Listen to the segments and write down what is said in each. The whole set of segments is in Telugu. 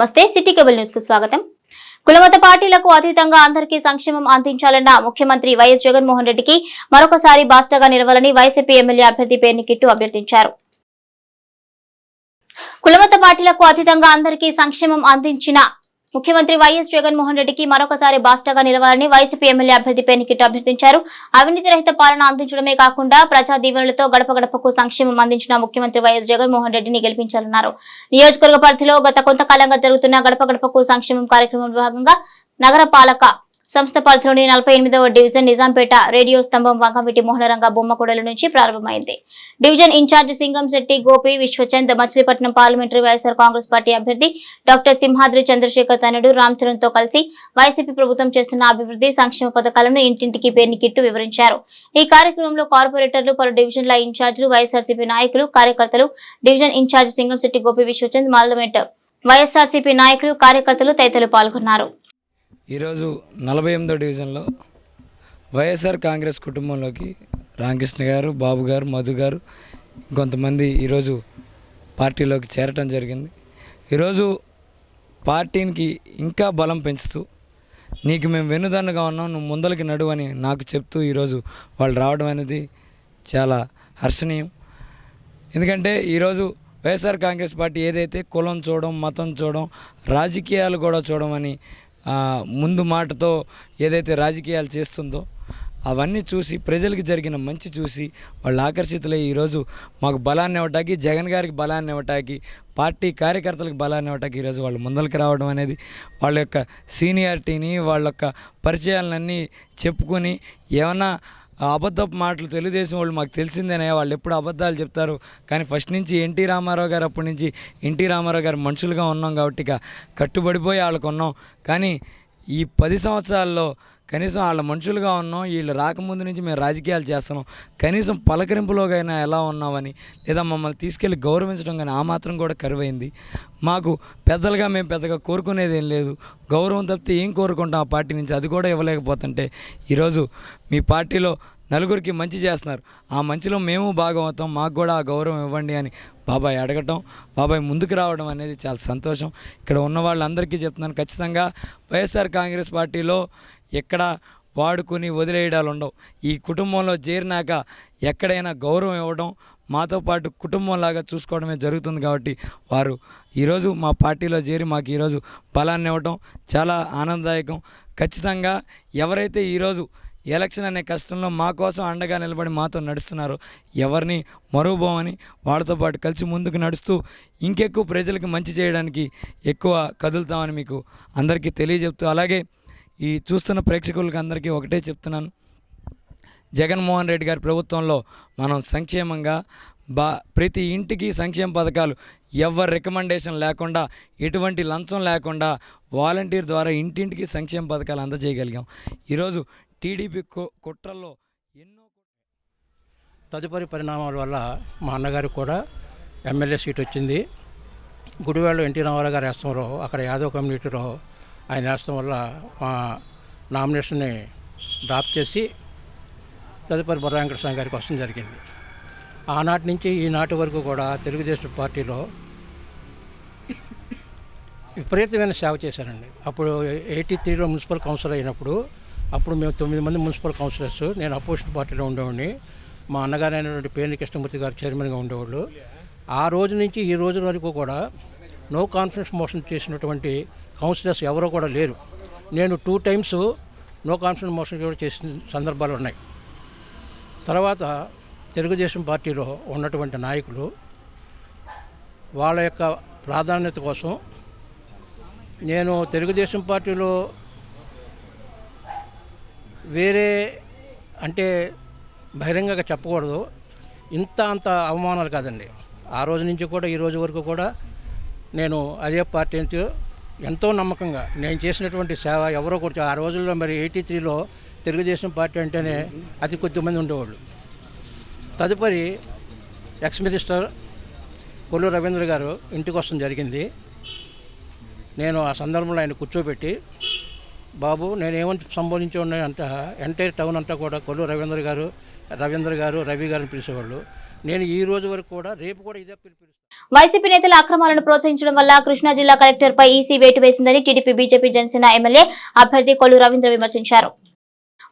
నమస్తే సిటీ కేబుల్ న్యూస్ కు స్వాగతం. కులమత పార్టీలకు అతీతంగా అందరికీ సంక్షేమం అందించాలన్న ముఖ్యమంత్రి వైఎస్ జగన్మోహన్ రెడ్డికి మరొకసారి బాస్టగా నిలవాలని వైసీపీ ఎమ్మెల్యే అభ్యర్థి పేర్ని కిట్టు అభ్యర్థించారు. కులమత పార్టీలకు అతీతంగా అందరికీ సంక్షేమం అందించిన ముఖ్యమంత్రి వైఎస్ జగన్మోహన్ రెడ్డికి మరొకసారి బాస్టగా నిలవాలని వైసీపీ ఎమ్మెల్యే అభ్యర్థి పేర్ని కిట్టు అభ్యర్థించారు. అవినీతి రహిత పాలన అందించడమే కాకుండా ప్రజా దీవెనలతో గడప గడపకు సంక్షేమం అందించిన ముఖ్యమంత్రి వైఎస్ జగన్మోహన్ రెడ్డిని గెలిపించాలన్నారు. నియోజకవర్గ పరిధిలో గత కొంతకాలంగా జరుగుతున్న గడప గడపకు సంక్షేమం కార్యక్రమంలో భాగంగా నగరపాలక సంస్థ పరిధిలోని 48వ డివిజన్ నిజాంపేట రేడియో స్తంభం వంగవీటి మోహనరంగ బొమ్మకూడల నుంచి ప్రారంభమైంది. Division incharge Singamsetti Gopi Vishwachand Machilipatnam parliamentary YSR Congress party అభ్యర్థి డాక్టర్ సింహాద్రి చంద్రశేఖర్ తనయుడు రామ్ చరణ్ తో కలిసి వైసీపీ ప్రభుత్వం చేస్తున్న అభివృద్ధి సంక్షేమ పథకాలను ఇంటింటికి పేర్ని కిట్టు వివరించారు. ఈ కార్యక్రమంలో కార్పొరేటర్లు, పలు డివిజన్ల ఇన్ఛార్జీలు, వైఎస్ఆర్సీపీ నాయకులు, కార్యకర్తలు, division incharge Singamsetti Gopi Vishwachand, parliament YSRCP నాయకులు, కార్యకర్తలు తదితరులు పాల్గొన్నారు. ఈరోజు 48వ డివిజన్లో వైఎస్ఆర్ కాంగ్రెస్ కుటుంబంలోకి రామకృష్ణ గారు, బాబు గారు, మధు గారు కొంతమంది ఈరోజు పార్టీలోకి చేరటం జరిగింది. ఈరోజు పార్టీకి ఇంకా బలం పెంచుతూ నీకు మేము వెన్నుదన్నుగా ఉన్నాం, నువ్వు ముందలకి నడువని నాకు చెప్తూ ఈరోజు వాళ్ళు రావడం అనేది చాలా హర్షణీయం. ఎందుకంటే ఈరోజు వైఎస్ఆర్ కాంగ్రెస్ పార్టీ ఏదైతే కులం చూడడం, మతం చూడడం, రాజకీయాలు కూడా చూడమని ముందు మాటతో ఏదైతే రాజకీయాలు చేస్తుందో అవన్నీ చూసి ప్రజలకు జరిగిన మంచి చూసి వాళ్ళు ఆకర్షితులై ఈరోజు మాకు బలాన్ని ఇవ్వటానికి, జగన్ గారికి బలాన్ని ఇవ్వటానికి, పార్టీ కార్యకర్తలకు బలాన్ని ఇవ్వటానికి ఈరోజు వాళ్ళు ముందరికి రావడం అనేది వాళ్ళ యొక్క సీనియారిటీని, వాళ్ళ యొక్క పరిచయాలన్నీ చెప్పుకొని ఏమన్నా అబద్ధపు మాటలు తెలుగుదేశం వాళ్ళు మాకు తెలిసిందేనే, వాళ్ళు ఎప్పుడు అబద్ధాలు చెప్తారు. కానీ ఫస్ట్ నుంచి ఎన్టీ రామారావు గారు అప్పటి నుంచి ఎన్టీ రామారావు గారు మనుషులుగా ఉన్నాం కాబట్టి ఇక కట్టుబడిపోయి వాళ్ళకు ఉన్నాం. కానీ ఈ 10 సంవత్సరాల్లో కనీసం వాళ్ళ మనుషులుగా ఉన్నాం, వీళ్ళు రాకముందు నుంచి మేము రాజకీయాలు చేస్తున్నాం, కనీసం పలకరింపులోగైనా ఎలా ఉన్నామని లేదా మమ్మల్ని తీసుకెళ్ళి గౌరవించడం కానీ ఆ మాత్రం కూడా కరువైంది. మాకు పెద్దలుగా మేము పెద్దగా కోరుకునేది ఏం లేదు, గౌరవం తప్పితే ఏం కోరుకుంటాం ఆ పార్టీ నుంచి, అది కూడా ఇవ్వలేకపోతుంటే ఈరోజు మీ పార్టీలో నలుగురికి మంచి చేస్తున్నారు, ఆ మంచిలో మేము భాగం అవుతాం, మాకు కూడా ఆ గౌరవం ఇవ్వండి అని బాబాయ్ అడగటం, బాబాయ్ ముందుకు రావడం అనేది చాలా సంతోషం. ఇక్కడ ఉన్న వాళ్ళందరికీ చెప్తున్నాను, ఖచ్చితంగా వైఎస్ఆర్ కాంగ్రెస్ పార్టీలో ఎక్కడ వాడుకొని వదిలేయడాలు ఉండవు. ఈ కుటుంబంలో చేరినాక ఎక్కడైనా గౌరవం ఇవ్వడం, మాతో పాటు కుటుంబంలాగా చూసుకోవడమే జరుగుతుంది. కాబట్టి వారు ఈరోజు మా పార్టీలో చేరి మాకు ఈరోజు బలాన్ని ఇవ్వడం చాలా ఆనందదాయకం. ఖచ్చితంగా ఎవరైతే ఈరోజు ఎలక్షన్ అనే కష్టంలో మా కోసం అండగా నిలబడి మాతో నడుస్తున్నారో ఎవరిని మరువబోమని వాళ్ళతో పాటు కలిసి ముందుకు నడుస్తూ ఇంకెక్కువ ప్రజలకు మంచి చేయడానికి ఎక్కువ కదులుతామని మీకు అందరికీ తెలియజెప్తూ, అలాగే ఈ చూస్తున్న ప్రేక్షకులకి అందరికీ ఒకటే చెప్తున్నాను, జగన్మోహన్ రెడ్డి గారి ప్రభుత్వంలో మనం సంక్షేమంగా ప్రతి ఇంటికి సంక్షేమ పథకాలు ఎవరి రికమెండేషన్ లేకుండా, ఎటువంటి లంచం లేకుండా వాలంటీర్ ద్వారా ఇంటింటికి సంక్షేమ పథకాలు అందజేయగలిగాం. ఈరోజు టీడీపీ కుట్రల్లో ఎన్నో తదుపరి పరిణామాల వల్ల మా అన్నగారికి కూడా ఎమ్మెల్యే సీట్ వచ్చింది. గుడివాడలో ఎన్టీ రామారావు గారి వేస్తంలో అక్కడ యాదవ్ కమ్యూనిటీలో ఆయన వేస్తం వల్ల మా నామినేషన్ని డ్రాప్ చేసి తదుపరి బొర్రా వెంకటస్వామి గారికి వస్తడం జరిగింది. ఆనాటి నుంచి ఈనాటి వరకు కూడా తెలుగుదేశం పార్టీలో విపరీతమైన సేవ చేశానండి. అప్పుడు 83లో మున్సిపల్ కౌన్సిలర్ అయినప్పుడు అప్పుడు మేము 9 మంది మున్సిపల్ కౌన్సిలర్స్, నేను అపోజిషన్ పార్టీలో ఉండేవాడిని, మా అన్నగారు అయినటువంటి పేర్ని కృష్ణమూర్తి గారు చైర్మన్గా ఉండేవాళ్ళు. ఆ రోజు నుంచి ఈ రోజు వరకు కూడా నో కాన్ఫిడెన్స్ మోషన్ చేసినటువంటి కౌన్సిలర్స్ ఎవరో కూడా లేరు. నేను 2 టైమ్స్ నో కాన్ఫిడెన్స్ మోషన్ కూడా చేసిన సందర్భాలు ఉన్నాయి. తర్వాత తెలుగుదేశం పార్టీలో ఉన్నటువంటి నాయకులు వాళ్ళ యొక్క ప్రాధాన్యత కోసం నేను తెలుగుదేశం పార్టీలో వేరే అంటే బహిరంగంగా చెప్పకూడదు, అంత అవమానాలు కాదండి. ఆ రోజు నుంచి కూడా ఈ రోజు వరకు కూడా నేను అదే పార్టీ నుంచి ఎంతో నమ్మకంగా నేను చేసినటువంటి సేవ ఎవరో కూడా ఆ రోజుల్లో మరి 83లో తెలుగుదేశం పార్టీ అంటేనే అతి కొద్దిమంది ఉండేవాళ్ళు. తదుపరి ఎక్స్ మినిస్టర్ కొల్లు రవీంద్ర గారు ఇంటికి వస్తడం జరిగింది. నేను ఆ సందర్భంలో ఆయన కూర్చోబెట్టి, బాబు నేనేమంటే సంబోధించి ఉన్నాయంట ఎంటైర్ టౌన్ అంతా కూడా కొల్లు రవీంద్ర గారు రవి గారిని పిలిచేవాళ్ళు. నేను ఈ రోజు వరకు కూడా రేపు కూడా ఇదే పిలుస్తాను. వైసీపీ నేతల అక్రమాలను ప్రోత్సహించడం వల్ల కృష్ణా జిల్లా కలెక్టర్ పై ఈసీ వేటు వేసిందని టీడీపీ బీజేపీ జనసేన ఎమ్మెల్యే అభ్యర్థి కొల్లు రవీంద్ర విమర్శించారు.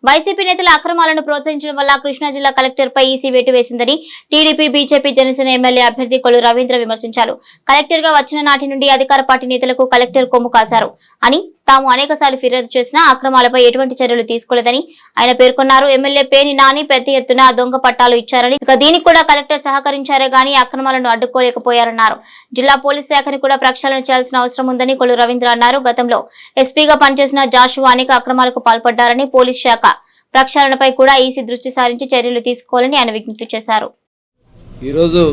వైసీపీ నేతల అక్రమాలను ప్రోత్సహించడం వల్ల కృష్ణా జిల్లా కలెక్టర్ పై ఈసీ వేటు వేసిందని టీడీపీ బీజేపీ జనసేన ఎమ్మెల్యే అభ్యర్థి కొల్లు రవీంద్ర విమర్శించారు. కలెక్టర్ గా వచ్చిన నాటి నుండి అధికార పార్టీ నేతలకు కలెక్టర్ కొమ్ము కాశారు అని, తాము అనేకసార్లు ఫిర్యాదు చేసినా అక్రమాలపై ఎటువంటి చర్యలు తీసుకోలేదని ఆయన పేర్కొన్నారు. ఎమ్మెల్యే పేర్ని నాని పెద్ద ఎత్తున దొంగ పట్టాలు ఇచ్చారని, ఇక దీనికి కూడా కలెక్టర్ సహకరించారే గానీ అక్రమాలను అడ్డుకోలేకపోయారన్నారు. జిల్లా పోలీస్ శాఖని కూడా ప్రక్షాళన చేయాల్సిన అవసరం ఉందని కొల్లు రవీంద్ర అన్నారు. గతంలో ఎస్పీగా పనిచేసిన జాషువా అనేక అక్రమాలకు పాల్పడ్డారని, పోలీస్ శాఖ ప్రక్షాళనపై కూడా ఈసీ దృష్టి సారించి చర్యలు తీసుకోవాలని ఆయన విజ్ఞప్తి చేశారు. ఈరోజు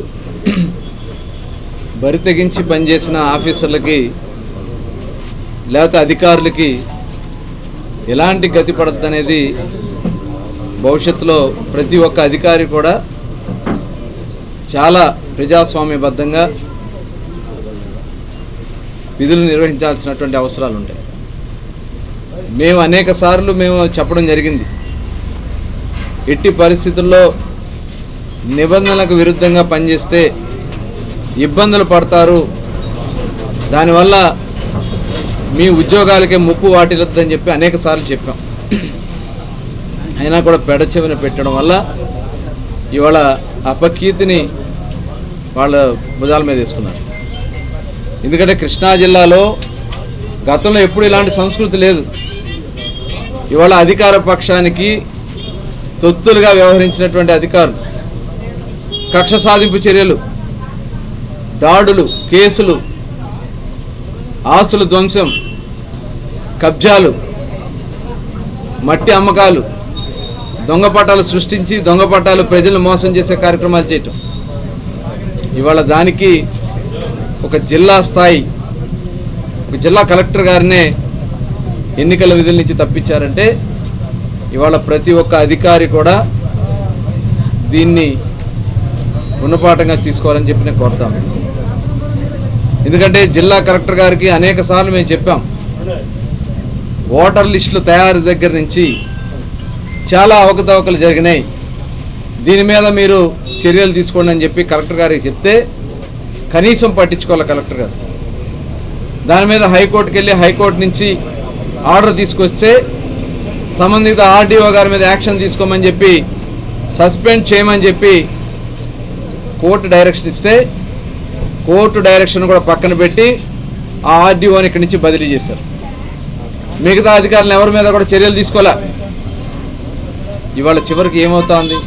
బరి తెగించి పనిచేసిన ఆఫీసర్లకి లేకపోతే అధికారులకి ఎలాంటి గతి పడద్దనేది భవిష్యత్తులో ప్రతి ఒక్క అధికారి కూడా చాలా ప్రజాస్వామ్యబద్ధంగా విధులు నిర్వహించాల్సినటువంటి అవసరాలు ఉంటాయి. మేము అనేక సార్లు చెప్పడం జరిగింది, ఎట్టి పరిస్థితుల్లో నిబంధనలకు విరుద్ధంగా పనిచేస్తే ఇబ్బందులు పడతారు, దానివల్ల మీ ఉద్యోగాలకే ముప్పు వాటిల్లొద్దని చెప్పి అనేక సార్లు చెప్పాం. అయినా కూడా పెడచెవిన పెట్టడం వల్ల ఇవాళ అపకీర్తిని వాళ్ళ భుజాల మీద వేసుకున్నారు. ఎందుకంటే కృష్ణా జిల్లాలో గతంలో ఎప్పుడు ఇలాంటి సంస్కృతి లేదు. ఇవాళ అధికార పక్షానికి తొత్తులుగా వ్యవహరించినటువంటి అధికారులు కక్ష సాధింపు చర్యలు, దాడులు, కేసులు, ఆస్తుల ధ్వంసం, కబ్జాలు, మట్టి అమ్మకాలు, దొంగ పట్టాలు సృష్టించి దొంగ పట్టాలు ప్రజలను మోసం చేసే కార్యక్రమాలు చేయటం. ఇవాళ దానికి ఒక జిల్లా స్థాయి ఒక జిల్లా కలెక్టర్ గారినే ఎన్నికల విధుల నుంచి తప్పించారంటే ఇవాళ ప్రతి ఒక్క అధికారి కూడా దీన్ని గుణపాఠంగా తీసుకోవాలని చెప్పి నేను కోరుతాను. ఎందుకంటే జిల్లా కలెక్టర్ గారికి అనేక సార్లు మేము చెప్పాం, ఓటర్ లిస్టులు తయారు దగ్గర నుంచి చాలా అవకతవకలు జరిగినాయి, దీని మీద మీరు చర్యలు తీసుకోండి అని చెప్పి కలెక్టర్ గారికి చెప్తే కనీసం పట్టించుకోవాలి కలెక్టర్ గారు. దాని మీద హైకోర్టుకి వెళ్ళి హైకోర్టు నుంచి ఆర్డర్ తీసుకొస్తే సంబంధిత ఆర్డీఓ గారి మీద యాక్షన్ తీసుకోమని చెప్పి సస్పెండ్ చేయమని చెప్పి కోర్టు డైరెక్షన్ ఇస్తే కోర్టు డైరెక్షన్ కూడా పక్కన పెట్టి ఆ ఆర్డీఓని ఇక్కడి నుంచి బదిలీ చేశారు. మిగతా అధికారులు ఎవరి మీద కూడా చర్యలు తీసుకోలే. ఇవాళ చివరికి ఏమవుతోంది,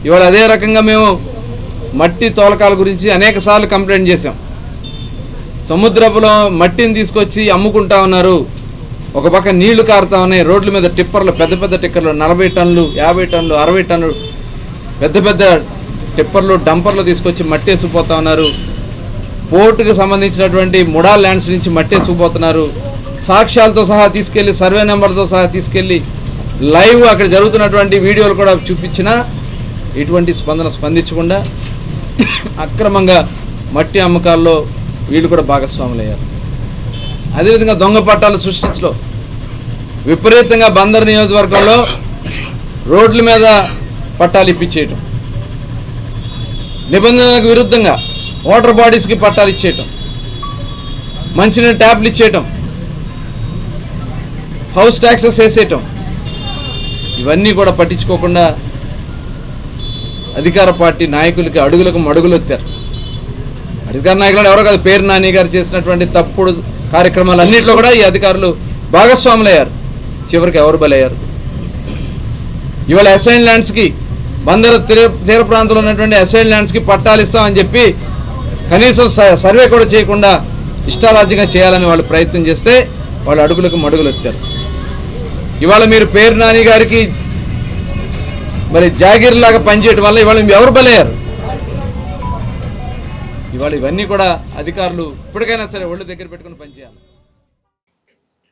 ఇవాళ అదే రకంగా మేము మట్టి తోలకాల గురించి అనేక సార్లు కంప్లైంట్ చేశాం. సముద్రపులో మట్టిని తీసుకొచ్చి అమ్ముకుంటా ఉన్నారు, ఒక పక్క నీళ్లు కారుతా ఉన్నాయి, రోడ్ల మీద టిప్పర్లు, పెద్ద పెద్ద టిప్పర్లు 40 టన్నులు 50 టన్నులు 60 టన్నులు పెద్ద పెద్ద టిప్పర్లు డంపర్లు తీసుకొచ్చి మట్టి వేసుకుపోతా ఉన్నారు. పోర్టుకు సంబంధించినటువంటి ముడా ల్యాండ్స్ నుంచి మట్టి వేసుకుపోతున్నారు. సాక్ష్యాలతో సహా తీసుకెళ్ళి సర్వే నెంబర్తో సహా తీసుకెళ్ళి లైవ్ అక్కడ జరుగుతున్నటువంటి వీడియోలు కూడా చూపించినా ఎటువంటి స్పందించకుండా అక్రమంగా మట్టి అమ్మకాల్లో వీళ్ళు కూడా భాగస్వాములయ్యారు. అదేవిధంగా దొంగ పట్టాలు సృష్టించలో విపరీతంగా బందర్ నియోజకవర్గంలో రోడ్ల మీద పట్టాలు ఇప్పించేయటం, నిబంధనలకు విరుద్ధంగా వాటర్ బాడీస్కి పట్టాలు ఇచ్చేయటం, మంచినీళ్ళ ట్యాప్లు ఇచ్చేయటం, హౌస్ ట్యాక్సెస్ వేసేయటం, ఇవన్నీ కూడా పట్టించుకోకుండా అధికార పార్టీ నాయకులకి అడుగులకు మడుగులు వచ్చారు. అధికార నాయకులు ఎవరో కాదు, పేరు నాని గారు చేసినటువంటి తప్పుడు కార్యక్రమాలు అన్నింటిలో కూడా ఈ అధికారులు భాగస్వాములయ్యారు. చివరికి ఎవరు బలయ్యారు? ఇవాళ అసైన్ ల్యాండ్స్కి బందరు తీర ప్రాంతంలో ఉన్నటువంటి అసైన్ ల్యాండ్స్కి పట్టాలు ఇస్తామని చెప్పి కనీసం సర్వే కూడా చేయకుండా ఇష్టారాజ్యంగా చేయాలని వాళ్ళు ప్రయత్నం చేస్తే వాళ్ళు అడుగులకు మడుగులు వచ్చారు. ఇవాళ మీరు పేరు నాని గారికి మరి జాగీర్లాగా పనిచేయడం వల్ల ఇవాళ ఎవరు బలయ్యారు? ఇవాళ ఇవన్నీ కూడా అధికారులు ఇప్పటికైనా సరే ఒళ్ళు దగ్గర పెట్టుకుని పనిచేయాలి.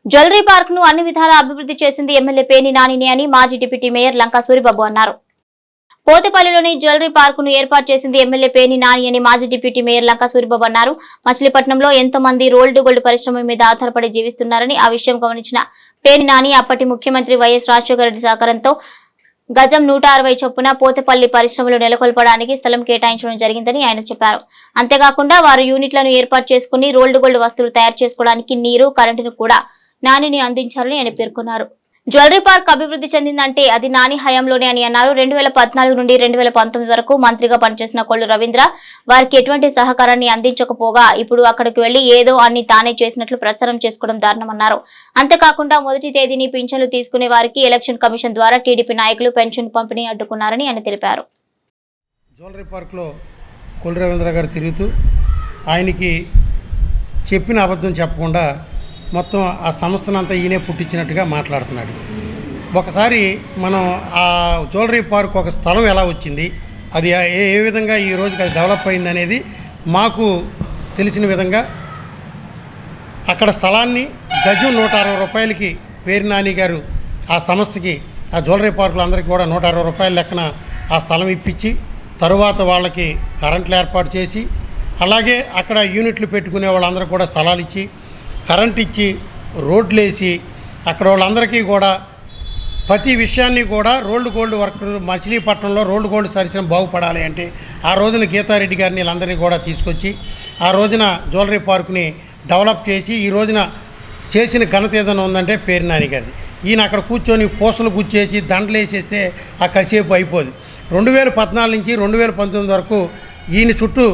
జ్యువెలరీ పార్క్ ను అన్ని విధాలా అభివృద్ధి చేసింది ఎమ్మెల్యే పేర్ని నానిని అని మాజీ డిప్యూటీ మేయర్ లంకా సూరిబాబు అన్నారు. పోతేపల్లిలోని జ్యువెలరీ పార్క్ ను ఏర్పాటు చేసింది ఎమ్మెల్యే పేర్ని నాని అని మాజీ డిప్యూటీ మేయర్ లంకా సూరిబాబు అన్నారు. మచిలీపట్నంలో ఎంతో మంది రోల్డ్ గోల్డ్ పరిశ్రమ మీద ఆధారపడి జీవిస్తున్నారని, ఆ విషయం గమనించిన పేర్ని నాని అప్పటి ముఖ్యమంత్రి వైఎస్ రాజశేఖర రెడ్డి సహకారంతో గజం 160 చొప్పున పోతపల్లి పరిశ్రమలు నెలకొల్పడానికి స్థలం కేటాయించడం జరిగిందని ఆయన చెప్పారు. అంతేకాకుండా వారు యూనిట్లను ఏర్పాటు చేసుకుని రోల్డ్ గోల్డ్ వస్తువులు తయారు చేసుకోవడానికి నీరు, కరెంటును కూడా నానిని అందించాలని ఆయన పేర్కొన్నారు. జ్యువెలరీ పార్క్ అభివృద్ధి చెందిందంటే అది నాని హయాంలోనే అని అన్నారు. 2014 నుండి 2019 వరకు మంత్రిగా పనిచేసిన కొల్లు రవీంద్ర వారికి ఎటువంటి సహకారాన్ని అందించకపోగా ఇప్పుడు అక్కడికి వెళ్లి ఏదో అన్ని తానే చేసినట్లు ప్రచారం చేసుకోవడం దారుణమన్నారు. అంతేకాకుండా మొదటి తేదీని పింఛన్లు తీసుకునే వారికి ఎలక్షన్ కమిషన్ ద్వారా టీడీపీ నాయకులు పెన్షన్ పంపిణీ అడ్డుకున్నారని ఆయన తెలిపారు. జ్యువెలరీ పార్క్లో కొల్లు రవీంద్ర గారు తిరుగుతూ ఆయనకి చెప్పిన అబద్ధం చెప్పకుండా మొత్తం ఆ సంస్థనంతా ఈయనే పుట్టించినట్టుగా మాట్లాడుతున్నాడు. ఒకసారి మనం ఆ జ్యువెలరీ పార్క్ ఒక స్థలం ఎలా వచ్చింది, అది ఏ విధంగా ఈ రోజుకి అది డెవలప్ అయింది అనేది మాకు తెలిసిన విధంగా అక్కడ స్థలాన్ని గజం 160 రూపాయలకి పేరు నాని గారు ఆ సంస్థకి ఆ జ్యువెలరీ పార్కులు అందరికీ కూడా 160 రూపాయల లెక్కన ఆ స్థలం ఇప్పించి తరువాత వాళ్ళకి కరెంట్లు ఏర్పాటు చేసి అలాగే అక్కడ యూనిట్లు పెట్టుకునే వాళ్ళందరూ కూడా స్థలాలు ఇచ్చి కరెంట్ ఇచ్చి రోడ్లు వేసి అక్కడ వాళ్ళందరికీ కూడా ప్రతి విషయాన్ని కూడా రోల్డ్ గోల్డ్ వర్కర్ మచిలీపట్నంలో రోల్డ్ గోల్డ్ పరిశ్రమ బాగుపడాలి అంటే ఆ రోజున గీతారెడ్డి గారిని వీళ్ళందరినీ కూడా తీసుకొచ్చి ఆ రోజున జ్యువెలరీ పార్కుని డెవలప్ చేసి ఈ రోజున చేసిన ఘనత ఏదైనా ఉందంటే పేరు నాని గారిది. ఈయన అక్కడ కూర్చొని పూసలు గుచ్చేసి దండలు వేసేస్తే ఆ కసేపు అయిపోదు. 2014 నుంచి 2019 వరకు ఈయన చుట్టూ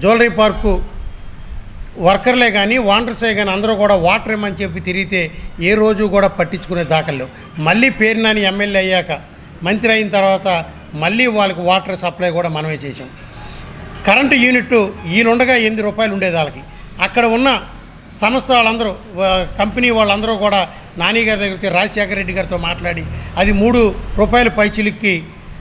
జ్యువెలరీ పార్కు వర్కర్లే కానీ వాండర్సే కానీ అందరూ కూడా వాటర్ ఇమ్మని చెప్పి తిరిగితే ఏ రోజు కూడా పట్టించుకునే దాఖలు. మళ్ళీ పేరు నాని ఎమ్మెల్యే అయ్యాక మంత్రి అయిన తర్వాత మళ్ళీ వాళ్ళకి వాటర్ సప్లై కూడా మనమే చేసాం. కరెంటు యూనిట్ వీళ్ళుండగా 8 రూపాయలు ఉండేది వాళ్ళకి. అక్కడ ఉన్న సంస్థ వాళ్ళందరూ కంపెనీ వాళ్ళందరూ కూడా నాని గారి దగ్గరికి రాజశేఖర రెడ్డి గారితో మాట్లాడి అది 3 రూపాయల పైచిలికి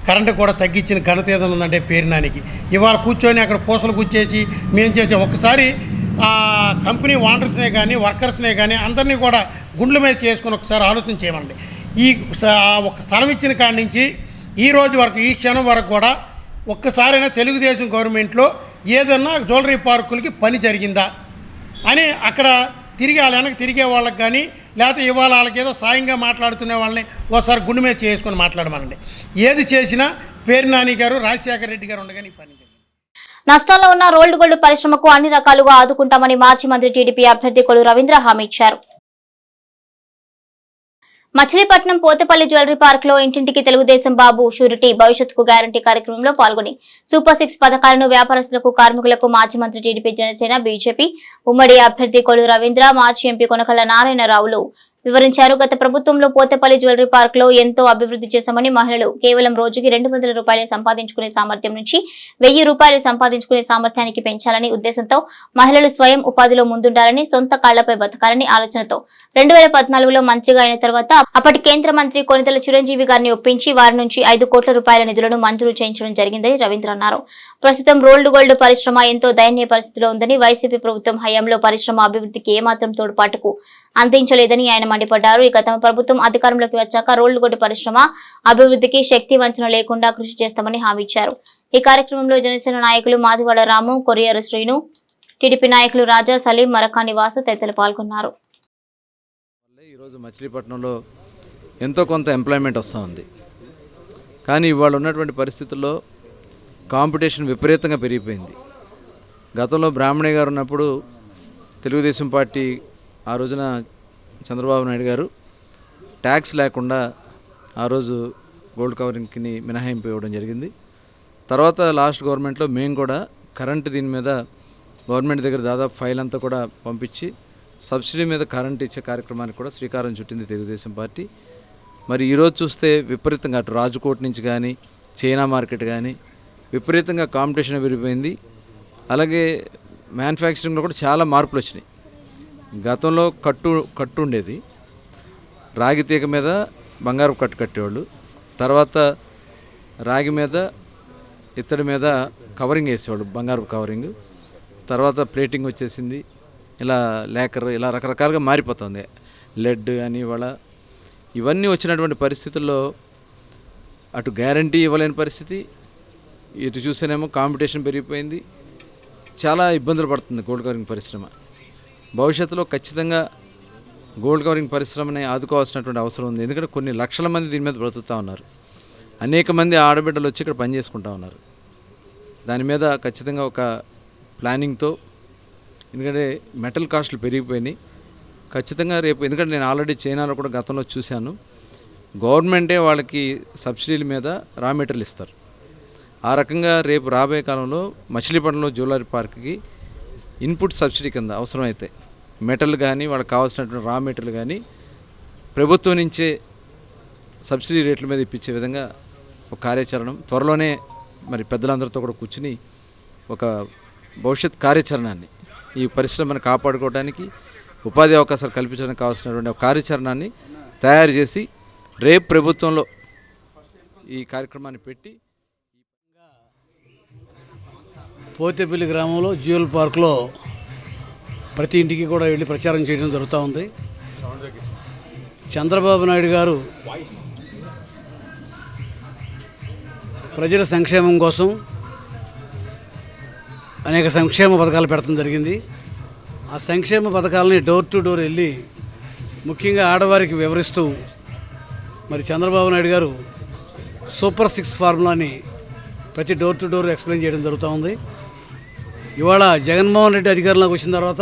కరెంటు కూడా తగ్గించిన ఘనత ఏదైనా ఉందంటే పేరు నానికి. ఇవాళ కూర్చొని అక్కడ పూసలు గుచ్చేసి మేము చేసాం. ఒకసారి ఆ కంపెనీ వాండర్స్నే కానీ వర్కర్స్నే కానీ అందరినీ కూడా గుండ్ల మీద చేసుకుని ఒకసారి ఆలోచన చేయమండి. ఈ ఒక స్థలం ఇచ్చిన కాడి నుంచి ఈ రోజు వరకు ఈ క్షణం వరకు కూడా ఒక్కసారైనా తెలుగుదేశం గవర్నమెంట్లో ఏదన్నా జ్యువెలరీ పార్కులకి పని జరిగిందా అని అక్కడ తిరిగి వాళ్ళ వెనక్కి తిరిగే వాళ్ళకి కానీ లేకపోతే ఇవాళ వాళ్ళకి ఏదో సాయంగా మాట్లాడుతునే వాళ్ళని ఒకసారి గుండె మీద చేసుకొని మాట్లాడమనండి. ఏది చేసినా పేరు నాని గారు రాజశేఖర రెడ్డి గారు ఉండగానే పని. నష్టాల్లో ఉన్న రోల్డ్ గోల్డ్ పరిశ్రమకు అన్ని రకాలుగా ఆదుకుంటామని మాజీ మంత్రి టీడీపీ అభ్యర్థి కొల్లు రవీంద్ర హామీ ఇచ్చారు. మచిలీపట్నం పోతపల్లి జ్యువెలరీ పార్క్ లో ఇంటింటికి తెలుగుదేశం బాబు షూరిటీ భవిష్యత్తుకు గ్యారంటీ కార్యక్రమంలో పాల్గొని సూపర్ 6 పథకాలను వ్యాపారస్తులకు, కార్మికులకు మాజీ మంత్రి టీడీపీ, జనసేన, బీజేపీ ఉమ్మడి అభ్యర్థి కొల్లు రవీంద్ర, మాజీ ఎంపీ కొనకళ్ళ నారాయణరావులు వివరించారు. గత ప్రభుత్వంలో పోతపల్లి జ్యువెలరీ పార్క్ లో ఎంతో అభివృద్ధి చేశామని, మహిళలు కేవలం రోజుకి 200 రూపాయలే సంపాదించుకునే సామర్థ్యం నుంచి 1000 రూపాయలు సంపాదించుకునే సామర్థ్యానికి పెంచాలని ఉద్దేశంతో మహిళలు స్వయం ఉపాధిలో ముందుండాలని, సొంత కాళ్లపై బతకాలని ఆలోచనతో 2014లో మంత్రిగా అయిన తర్వాత అప్పటి కేంద్ర మంత్రి కొనిదెల చిరంజీవి గారిని ఒప్పించి వారి నుంచి 5 కోట్ల రూపాయల నిధులను మంజూరు చేయించడం జరిగిందని రవీంద్ర అన్నారు. ప్రస్తుతం రోల్డ్ గోల్డ్ పరిశ్రమ ఎంతో దయనీయ పరిస్థితిలో ఉందని, వైసీపీ ప్రభుత్వం హయాంలో పరిశ్రమ అభివృద్ధికి ఏమాత్రం తోడ్పాటుకు అందించలేదని ఆయన మండిపడ్డారు. ఇక తమ ప్రభుత్వం అధికారంలోకి వచ్చాక రోల్డ్ గోల్డ్ పరిశ్రమ అభివృద్ధికి శక్తి వంచన లేకుండా కృషి చేస్తామని హామీ ఇచ్చారు. ఈ కార్యక్రమంలో జనసేన నాయకులు మాదివాడ రాము, కొరియరు శ్రీను, టీడీపీ నాయకులు రాజా, సలీం, మరకాని వాసు తదితరులు పాల్గొన్నారు. ఈరోజు మచిలీపట్నంలో ఎంతో కొంత ఎంప్లాయ్మెంట్ వస్తూ ఉంది. కానీ ఇవాళ ఉన్నటువంటి పరిస్థితుల్లో కాంపిటీషన్ విపరీతంగా పెరిగిపోయింది. గతంలో బ్రాహ్మణి గారు ఉన్నప్పుడు తెలుగుదేశం పార్టీ ఆ రోజున చంద్రబాబు నాయుడు గారు ట్యాక్స్ లేకుండా ఆ రోజు గోల్డ్ కవరింగ్కి మినహాయింపు ఇవ్వడం జరిగింది. తర్వాత లాస్ట్ గవర్నమెంట్లో మేము కూడా కరెంటు దీని మీద గవర్నమెంట్ దగ్గర దాదాపు ఫైల్ అంతా కూడా పంపించి సబ్సిడీ మీద కరెంట్ ఇచ్చే కార్యక్రమానికి కూడా శ్రీకారం చుట్టింది తెలుగుదేశం పార్టీ. మరి ఈరోజు చూస్తే విపరీతంగా అటు రాజకోట్ నుంచి కానీ చైనా మార్కెట్ కానీ విపరీతంగా కాంపిటీషన్ పెరిగిపోయింది. అలాగే మ్యానుఫ్యాక్చరింగ్లో కూడా చాలా మార్పులు వచ్చినాయి. గతంలో కట్టు ఉండేది, రాగి తీగ మీద బంగారు కట్టు కట్టేవాళ్ళు. తర్వాత రాగి మీద ఇత్తడి మీద కవరింగ్ వేసేవాళ్ళు, బంగారు కవరింగ్. తర్వాత ప్లేటింగ్ వచ్చేసింది, ఇలా లేకర్, ఇలా రకరకాలుగా మారిపోతుంది. లెడ్ అని ఇవన్నీ వచ్చినటువంటి పరిస్థితుల్లో అటు గ్యారంటీ ఇవ్వలేని పరిస్థితి, ఇటు చూస్తేనేమో కాంపిటీషన్ పెరిగిపోయింది. చాలా ఇబ్బందులు పడుతుంది గోల్డ్ కవరింగ్ పరిశ్రమ. భవిష్యత్తులో ఖచ్చితంగా గోల్డ్ కవరింగ్ పరిశ్రమని ఆదుకోవాల్సినటువంటి అవసరం ఉంది. ఎందుకంటే కొన్ని లక్షల మంది దీని మీద బ్రతుకుతూ ఉన్నారు. అనేక మంది ఆడబిడ్డలు వచ్చి ఇక్కడ పనిచేసుకుంటా ఉన్నారు. దాని మీద ఖచ్చితంగా ఒక ప్లానింగ్తో, ఎందుకంటే మెటల్ కాస్టులు పెరిగిపోయినాయి, ఖచ్చితంగా రేపు, ఎందుకంటే నేను ఆల్రెడీ చైనాలో కూడా గతంలో చూశాను, గవర్నమెంటే వాళ్ళకి సబ్సిడీల మీద రా మెటీరియల్ ఇస్తారు. ఆ రకంగా రేపు రాబోయే కాలంలో మచిలీపట్నంలో జ్యువెలరీ పార్క్కి ఇన్పుట్ సబ్సిడీ కింద అవసరమైతే మెటల్ కానీ వాళ్ళకి కావాల్సినటువంటి రా మెటీరియల్ కానీ ప్రభుత్వం నుంచే సబ్సిడీ రేట్ల మీద ఇప్పించే విధంగా ఒక కార్యాచరణ త్వరలోనే మరి పెద్దలందరితో కూడా కూర్చుని ఒక భవిష్యత్ కార్యాచరణాన్ని, ఈ పరిశ్రమను కాపాడుకోవడానికి, ఉపాధి అవకాశాలు కల్పించడానికి కావాల్సినటువంటి ఒక కార్యాచరణాన్ని తయారు చేసి రేపు ప్రభుత్వంలో ఈ కార్యక్రమాన్ని పెట్టి పోతేపల్లి గ్రామంలో జ్యువెల్ పార్క్లో ప్రతి ఇంటికి కూడా వెళ్ళి ప్రచారం చేయడం జరుగుతూ ఉంది. చంద్రబాబు నాయుడు గారు ప్రజల సంక్షేమం కోసం అనేక సంక్షేమ పథకాలు పెట్టడం జరిగింది. ఆ సంక్షేమ పథకాలని డోర్ టు డోర్ వెళ్ళి ముఖ్యంగా ఆడవారికి వివరిస్తూ మరి చంద్రబాబు నాయుడు గారు సూపర్ 6 ఫార్ములాని ప్రతి డోర్ టు డోర్ ఎక్స్ప్లెయిన్ చేయడం జరుగుతూ ఉంది. ఇవాళ జగన్మోహన్ రెడ్డి అధికారంలోకి వచ్చిన తర్వాత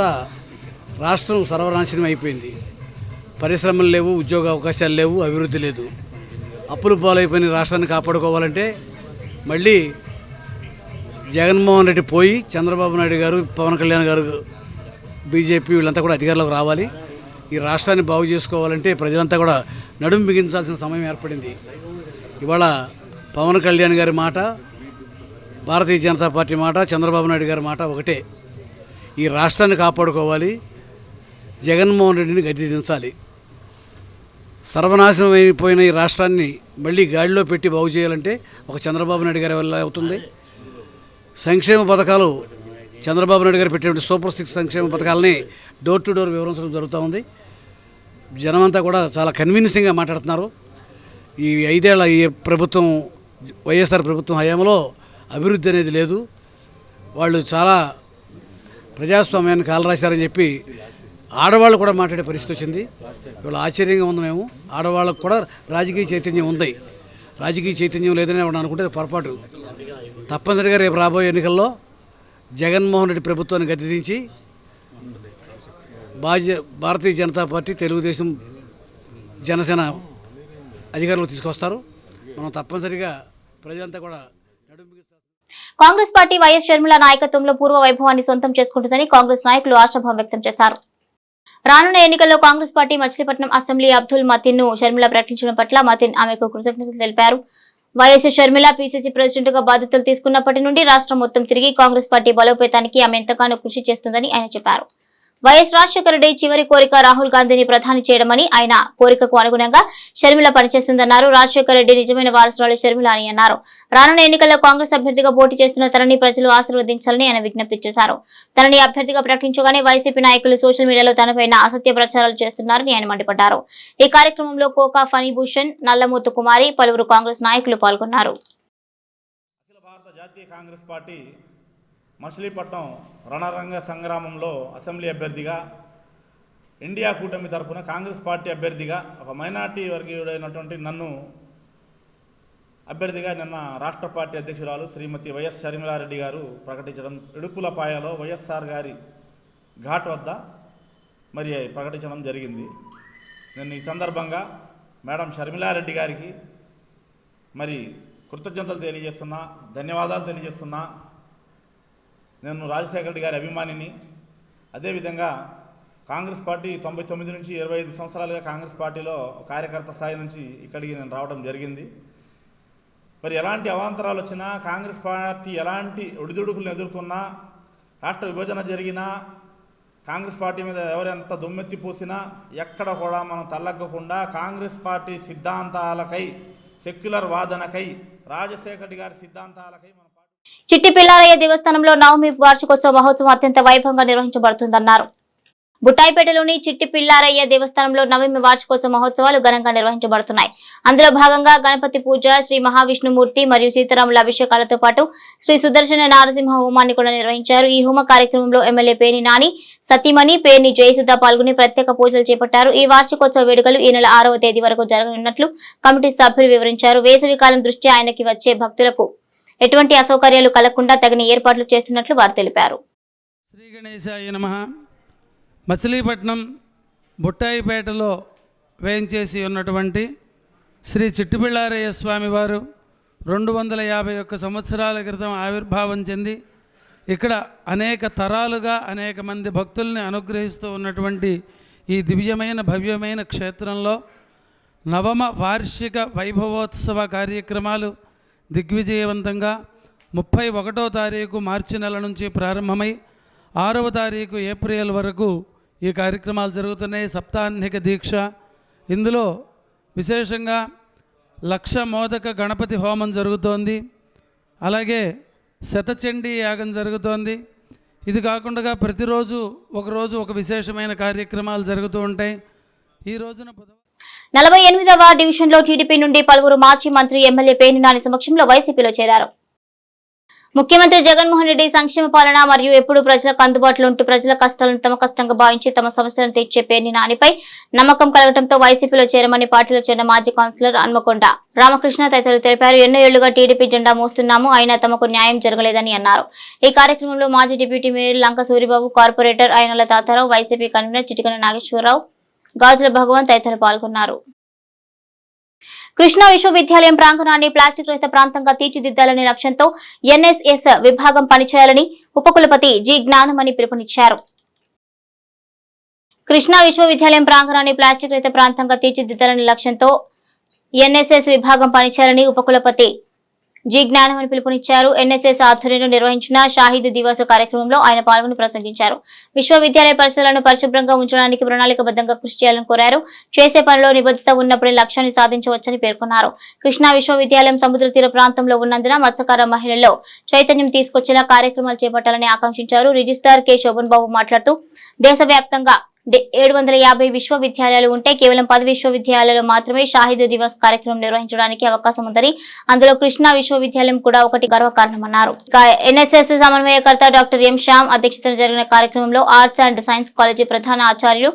రాష్ట్రం సర్వనాశనం అయిపోయింది. పరిశ్రమలు లేవు, ఉద్యోగ అవకాశాలు లేవు, అభివృద్ధి లేదు. అప్పులు పాలైపోయిన రాష్ట్రాన్ని కాపాడుకోవాలంటే మళ్ళీ జగన్మోహన్ రెడ్డి పోయి చంద్రబాబు నాయుడు గారు, పవన్ కళ్యాణ్ గారు, బీజేపీ వీళ్ళంతా కూడా అధికారంలోకి రావాలి. ఈ రాష్ట్రాన్ని బాగు చేసుకోవాలంటే ప్రజలంతా కూడా నడుం బిగించాల్సిన సమయం ఏర్పడింది. ఇవాళ పవన్ కళ్యాణ్ గారి మాట, భారతీయ జనతా పార్టీ మాట, చంద్రబాబు నాయుడు గారి మాట ఒకటే. ఈ రాష్ట్రాన్ని కాపాడుకోవాలి, జగన్మోహన్ రెడ్డిని గద్దె దించాలి. సర్వనాశనం అయిపోయిన ఈ రాష్ట్రాన్ని మళ్ళీ గాడిలో పెట్టి బాగు చేయాలంటే ఒక చంద్రబాబు నాయుడు గారి వల్ల అవుతుంది. సంక్షేమ పథకాలు చంద్రబాబు నాయుడు గారు పెట్టినటువంటి సూపర్ 6 సంక్షేమ పథకాలని డోర్ టు డోర్ వివరించడం జరుగుతూ ఉంది. జనమంతా కూడా చాలా కన్విన్సింగ్గా మాట్లాడుతున్నారు. ఈ 5 ఏళ్ల ఈ ప్రభుత్వం, వైఎస్ఆర్ ప్రభుత్వం హయాంలో అభివృద్ధి అనేది లేదు, వాళ్ళు చాలా ప్రజాస్వామ్యాన్ని కాలరాశారని చెప్పి ఆడవాళ్ళు కూడా మాట్లాడే పరిస్థితి వచ్చింది. ఇవాళ ఆశ్చర్యంగా ఉంది. మేము ఆడవాళ్ళకు కూడా రాజకీయ చైతన్యం ఉంది. రాజకీయ చైతన్యం లేదని ఎవరు అనుకుంటే పొరపాటు. తప్పనిసరిగా రేపు రాబోయే ఎన్నికల్లో జగన్మోహన్ రెడ్డి ప్రభుత్వాన్ని గద్దెదించి భారతీయ జనతా పార్టీ, తెలుగుదేశం, జనసేన అధికారంలో తీసుకొస్తారు. మనం తప్పనిసరిగా ప్రజలంతా కూడా కాంగ్రెస్ పార్టీ వైఎస్ షర్మిల నాయకత్వంలో పూర్వ వైభవాన్ని సొంతం చేసుకుంటుందని కాంగ్రెస్ నాయకులు ఆశాభావం వ్యక్తం చేశారు. రానున్న ఎన్నికల్లో కాంగ్రెస్ పార్టీ మచిలీపట్నం అసెంబ్లీ అబ్దుల్ మతీన్ ను షర్మిల ప్రకటించడం పట్ల మతీన్ ఆమెకు కృతజ్ఞతలు తెలిపారు. వైఎస్ షర్మిల పీసీసీ ప్రెసిడెంట్ గా బాధ్యతలు తీసుకున్నప్పటి నుండి రాష్ట్రం మొత్తం తిరిగి కాంగ్రెస్ పార్టీ బలోపేతానికి ఆమె ఎంతగానో కృషి చేస్తుందని ఆయన చెప్పారు. వైఎస్ రాజశేఖర రెడ్డి చివరి కోరిక రాహుల్ గాంధీని ప్రధాని చేయడమని, ఆయన కోరికకు అనుగుణంగా షర్మిల పనిచేస్తుందన్నారు. రాజశేఖర రెడ్డి నిజమైన వారసురాలు షర్మిల అని అన్నారు. రానున్న ఎన్నికల్లో కాంగ్రెస్ అభ్యర్థిగా పోటీ చేస్తున్న తనని ప్రజలు ఆశీర్వదించాలని ఆయన విజ్ఞప్తి చేశారు. తనని అభ్యర్థిగా ప్రకటించగానే వైసీపీ నాయకులు సోషల్ మీడియాలో తనపైన అసత్య ప్రచారాలు చేస్తున్నారని ఆయన మండిపడ్డారు. ఈ కార్యక్రమంలో కోకా ఫణిభూషణ్, నల్లమూతు కుమారి, పలువురు కాంగ్రెస్ నాయకులు పాల్గొన్నారు. మచిలీపట్నం రణరంగ సంగ్రామంలో అసెంబ్లీ అభ్యర్థిగా, ఇండియా కూటమి తరఫున కాంగ్రెస్ పార్టీ అభ్యర్థిగా, ఒక మైనార్టీ వర్గీయుడైనటువంటి నన్ను అభ్యర్థిగా నిన్న రాష్ట్ర పార్టీ అధ్యక్షురాలు శ్రీమతి వైఎస్ షర్మిలారెడ్డి గారు ప్రకటించడం, ఇడుపులపాయలో వైఎస్ఆర్ గారి ఘాట్ వద్ద మరి ప్రకటించడం జరిగింది. నేను ఈ సందర్భంగా మేడం షర్మిలారెడ్డి గారికి మరి కృతజ్ఞతలు తెలియజేస్తున్నా, ధన్యవాదాలు తెలియజేస్తున్నా. నేను రాజశేఖర రెడ్డి గారి అభిమానిని. అదేవిధంగా కాంగ్రెస్ పార్టీ 99 నుంచి 25 సంవత్సరాలుగా కాంగ్రెస్ పార్టీలో కార్యకర్త స్థాయి నుంచి ఇక్కడికి నేను రావడం జరిగింది. మరి ఎలాంటి అవాంతరాలు వచ్చినా, కాంగ్రెస్ పార్టీ ఎలాంటి ఒడిదుడుకులను ఎదుర్కొన్నా, రాష్ట్ర విభజన జరిగినా, కాంగ్రెస్ పార్టీ మీద ఎవరెంత దుమ్మెత్తి పూసినా ఎక్కడ కూడా మనం తల్లగ్గకుండా కాంగ్రెస్ పార్టీ సిద్ధాంతాలకై, సెక్యులర్ వాదనకై, రాజశేఖర రెడ్డి గారి సిద్ధాంతాలకై మన చిట్టి పిల్లారయ్య దేవస్థానంలో నవమి వార్షికోత్సవ మహోత్సవం అత్యంత వైభవంగా నిర్వహించబడుతుందన్నారు. బుట్టాయిపేటలోని చిట్టి పిల్లారయ్య దేవస్థానంలో నవమి వార్షికోత్సవ మహోత్సవాలు ఘనంగా నిర్వహించబడుతున్నాయి. అందులో భాగంగా గణపతి పూజ, శ్రీ మహావిష్ణుమూర్తి మరియు సీతారాముల అభిషేకాలతో పాటు శ్రీ సుదర్శన నారసింహ హోమాన్ని కూడా నిర్వహించారు. ఈ హోమ కార్యక్రమంలో ఎమ్మెల్యే పేర్ని నాని, సతీమణి పేర్ని జయసుధ పాల్గొని ప్రత్యేక పూజలు చేపట్టారు. ఈ వార్షికోత్సవ వేడుకలు ఈ నెల 6వ తేదీ వరకు జరగనున్నట్లు కమిటీ సభ్యులు వివరించారు. వేసవి కాలం దృష్ట్యా ఆయనకి వచ్చే భక్తులకు ఎటువంటి అసౌకర్యాలు కలగకుండా తగిన ఏర్పాట్లు చేస్తున్నట్లు వారు తెలిపారు. శ్రీ గణేశాయ నమః. మచిలీపట్నం బుట్టాయిపేటలో వేయించేసి ఉన్నటువంటి శ్రీ చిట్టిపిళ్ళారయ్య స్వామివారు 251 సంవత్సరాల క్రితం ఆవిర్భావం చెంది ఇక్కడ అనేక తరాలుగా అనేక మంది భక్తుల్ని అనుగ్రహిస్తూ ఉన్నటువంటి ఈ దివ్యమైన భవ్యమైన క్షేత్రంలో నవమ వార్షిక వైభవోత్సవ కార్యక్రమాలు దిగ్విజయవంతంగా 31వ తారీఖు మార్చి నెల నుంచి ప్రారంభమై 6వ తారీఖు ఏప్రిల్ వరకు ఈ కార్యక్రమాలు జరుగుతున్నాయి. సప్తాహ్నిక దీక్ష. ఇందులో విశేషంగా 1,00,000 మోదక గణపతి హోమం జరుగుతోంది. అలాగే శతచండీ యాగం జరుగుతోంది. ఇది కాకుండా ప్రతిరోజు ఒకరోజు ఒక విశేషమైన కార్యక్రమాలు జరుగుతూ ఉంటాయి. ఈ రోజున 48వ డివిజన్లో టీడీపీ నుండి పలువురు మాజీ మంత్రి, ఎమ్మెల్యే పేర్ని నాని సమక్షంలో వైసీపీలో చేరారు. ముఖ్యమంత్రి జగన్మోహన్ రెడ్డి సంక్షేమ పాలన మరియు ఎప్పుడు ప్రజలకు అందుబాటులో ఉంటూ ప్రజల కష్టాలను తమ కష్టంగా భావించి తమ సమస్యలను తీర్చే పేర్ని నానిపై నమ్మకం కలగడంతో వైసీపీలో చేరమని పార్టీలో చేరిన మాజీ కౌన్సిలర్ హన్మకొండ రామకృష్ణ తదితరులు తెలిపారు. ఎన్నో ఏళ్లుగా టీడీపీ జెండా మోస్తున్నాము, అయినా తమకు న్యాయం జరగలేదని అన్నారు. ఈ కార్యక్రమంలో మాజీ deputy mayor Lanka Suribabu, corporator Ayinala Tatarao, YCP convener Chitikana Nageswararao, Gajula Bhagavan తదితరులు పాల్గొన్నారు. కృష్ణా విశ్వవిద్యాలయం ప్రాంగణాన్ని ప్లాస్టిక్ రహిత ప్రాంతంగా తీర్చిదిద్దాలనే లక్ష్యంతో ఎన్ఎస్ఎస్ విభాగం పనిచేయాలని ఉపకులపతి జి జ్ఞానమణి పిలుపునిచ్చారు. కృష్ణా విశ్వవిద్యాలయం ప్రాంగణాన్ని ప్లాస్టిక్ రహిత ప్రాంతంగా తీర్చిదిద్దాలనే లక్ష్యంతో ఎన్ఎస్ఎస్ విభాగం పనిచేయాలని ఉపకులపతి జి జ్ఞానమణి పిలుపునిచ్చారు. ఎన్ఎస్ఎస్ ఆధ్వర్యంలో నిర్వహించిన షాహీద్ దివాస్ కార్యక్రమంలో ఆయన పాల్గొని ప్రసంగించారు. విశ్వవిద్యాలయ పరిసరాలను పరిశుభ్రంగా ఉంచడానికి ప్రణాళికబద్ధంగా కృషి చేయాలని కోరారు. చేసే పనిలో నిబద్ధత ఉన్నప్పుడే లక్ష్యాన్ని సాధించవచ్చని పేర్కొన్నారు. కృష్ణా విశ్వవిద్యాలయం సముద్ర తీర ప్రాంతంలో ఉన్నందున మత్స్యకార మహిళల్లో చైతన్యం తీసుకొచ్చేలా కార్యక్రమాలు చేపట్టాలని ఆకాంక్షించారు. రిజిస్ట్రార్ కె శోభన్ బాబు మాట్లాడుతూ దేశవ్యాప్తంగా 750 విశ్వవిద్యాలయాలు ఉంటే కేవలం 10 విశ్వవిద్యాలయాలు మాత్రమే షాహీద్ దివాస్ కార్యక్రమం నిర్వహించడానికి అవకాశం ఉందని, అందులో కృష్ణా విశ్వవిద్యాలయం కూడా ఒకటి గర్వకారణమన్నారు. ఎన్ఎస్ఎస్ సమన్వయకర్త డాక్టర్ ఎం శ్యామ్ అధ్యక్షతన జరిగిన కార్యక్రమంలో ఆర్ట్స్ అండ్ సైన్స్ కాలేజీ ప్రధాన ఆచార్యులు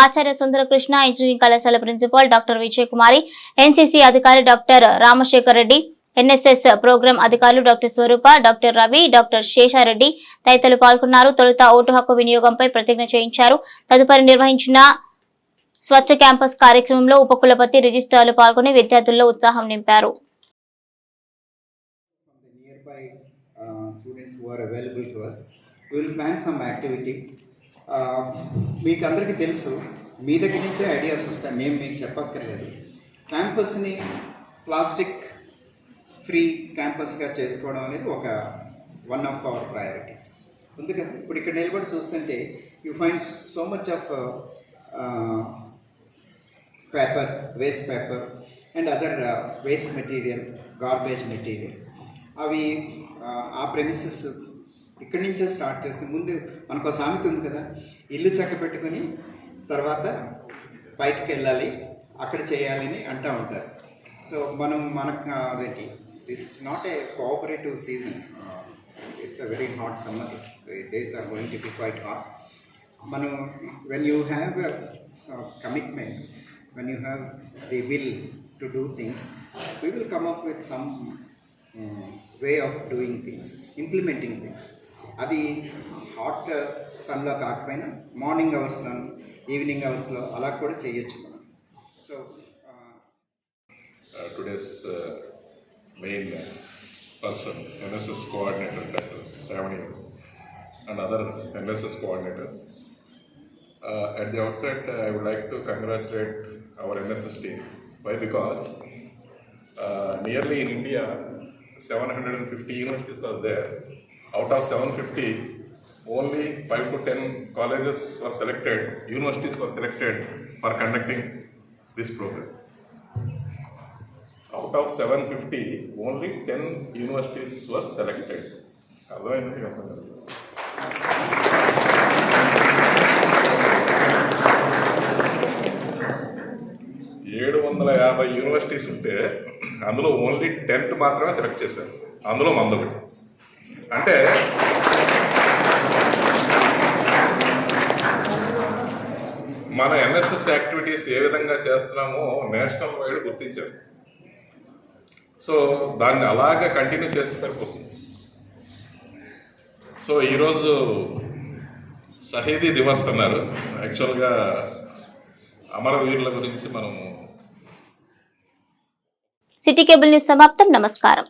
ఆచార్య సుందరకృష్ణ, ఇంజనీరింగ్ కళాశాల principal doctor Vijay Kumari, NCC అధికారి doctor Ramasekhar Reddy, NSS program అధికారులు doctor Swarupa, doctor Ravi, doctor Seshareddy తదితరులు పాల్గొన్నారు. తొలుత ఓటు హక్కు వినియోగంపై ప్రతిజ్ఞ చేయించారు. తదుపరి నిర్వహించిన స్వచ్ఛ క్యాంపస్ కార్యక్రమంలో ఉపకులపతి, రిజిస్ట్రార్లు పాల్గొని విద్యార్థుల్లో ఉత్సాహం నింపారు. మీకు అందరికీ తెలుసు, మీ దగ్గర నుంచే ఐడియాస్ వస్తాయి, మేము మీకు చెప్పక్కర్లేదు. క్యాంపస్ని ప్లాస్టిక్ ఫ్రీ క్యాంపస్గా చేసుకోవడం అనేది వన్ ఆఫ్ అవర్ ప్రయారిటీస్ ఉంది కదా. ఇప్పుడు ఇక్కడ నిలబడి చూస్తుంటే you find so much of paper, waste paper and other waste material, garbage material. అవి ఆ ప్రెమిసెస్ ఇక్కడి నుంచే స్టార్ట్ చేస్తుంది. ముందు మనకు సామెత ఉంది కదా, ఇల్లు చక్క పెట్టుకొని తర్వాత బయటకు వెళ్ళాలి, అక్కడ చేయాలని అంటూ ఉంటారు. సో మనకు అదేంటి, this is not a cooperative season. It's a very hot summer. The days are going to be quite hot. When you have a commitment, when you have the will to do things, we will come up with some way of doing things, implementing things. Adi hot sun lo kaakapoyina morning hours lo, evening hours lo ala kuda cheyochu manam. So today's main person, NSS coordinator Dr. Shravani and other NSS coordinators. At the outset, I would like to congratulate our NSS team. Why? Because nearly in India, 750 universities are there. Out of 750, only 5 to 10 colleges were selected, universities were selected for conducting this program. Out of 750, only 10 universities were selected. 750 universities ఉంటే అందులో ఓన్లీ 10th మాత్రమే సెలెక్ట్ చేశారు, అందులో మందొకటి. అంటే మన ఎన్ఎస్ఎస్ యాక్టివిటీస్ ఏ విధంగా చేస్తున్నామో నేషనల్ వైడ్ గుర్తించారు. సో దాన్ని అలాగే కంటిన్యూ చేస్తే సరిపోతుంది. సో ఈరోజు షహీదీ దివస్ అన్నారు. యాక్చువల్గా అమరవీరుల గురించి మనము సిటీ కేబుల్ న్యూస్ సమాప్తం. నమస్కారం.